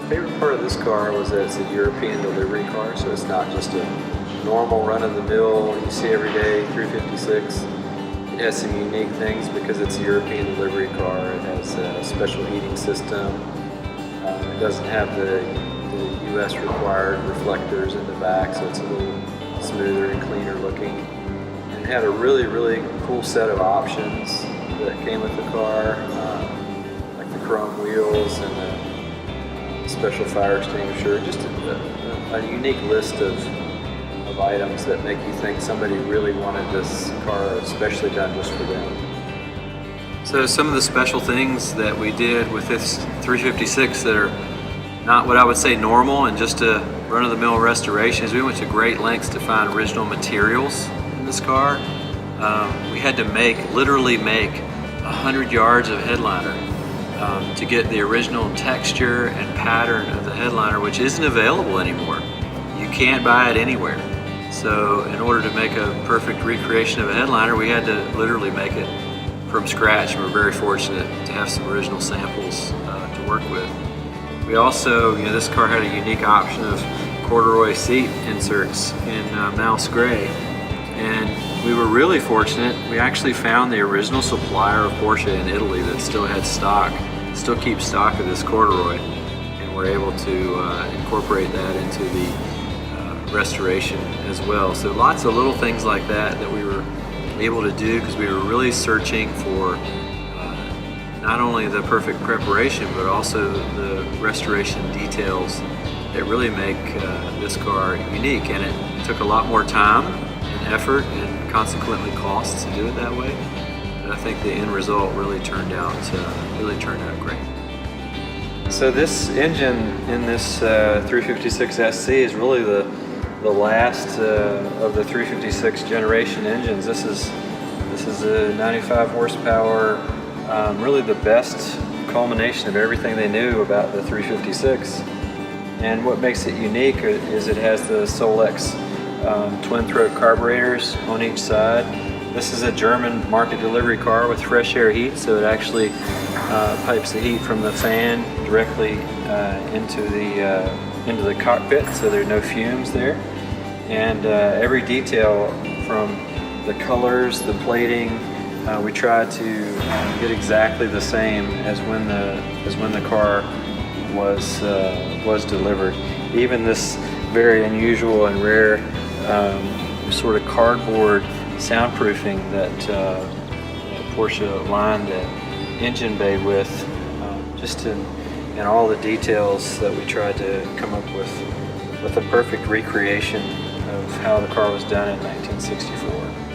favorite part of this car was that it's a European delivery car, so it's not just a normal run-of-the-mill you see every day 356. It has some unique things because it's a European delivery car. It has a special heating system. It doesn't have the US required reflectors in the back, so it's a little smoother and cleaner looking. And it had a really cool set of options that came with the car, like the chrome wheels and the special fire extinguisher. Just a unique list of items that make you think somebody really wanted this car especially done just for them. So some of the special things that we did with this 356 that are not what I would say normal and just a run-of-the-mill restoration is we went to great lengths to find original materials in this car. We had to literally make 100 yards of headliner to get the original texture and pattern of the headliner, which isn't available anymore. You can't buy it anywhere. So in order to make a perfect recreation of a headliner, we had to literally make it from scratch. We're very fortunate to have some original samples to work with. We also, this car had a unique option of corduroy seat inserts in mouse gray. And we were really fortunate. We actually found the original supplier of Porsche in Italy that still had stock, still keeps stock of this corduroy. And we're able to incorporate that into the restoration as well. So lots of little things like that we were able to do because we were really searching for not only the perfect preparation but also the restoration details that really make this car unique. And it took a lot more time and effort and consequently cost to do it that way. And I think the end result really turned out great. So this engine in this 356 SC is really the last of the 356 generation engines. This is a 95 horsepower, really the best culmination of everything they knew about the 356. And what makes it unique is it has the Solex twin throat carburetors on each side. This is a German market delivery car with fresh air heat, so it actually pipes the heat from the fan directly into the cockpit, so there are no fumes there. And every detail from the colors, the plating, we tried to get exactly the same as when the car was delivered. Even this very unusual and rare sort of cardboard soundproofing that Porsche lined the engine bay with, just in all the details that we tried to come up with a perfect recreation of how the car was done in 1964.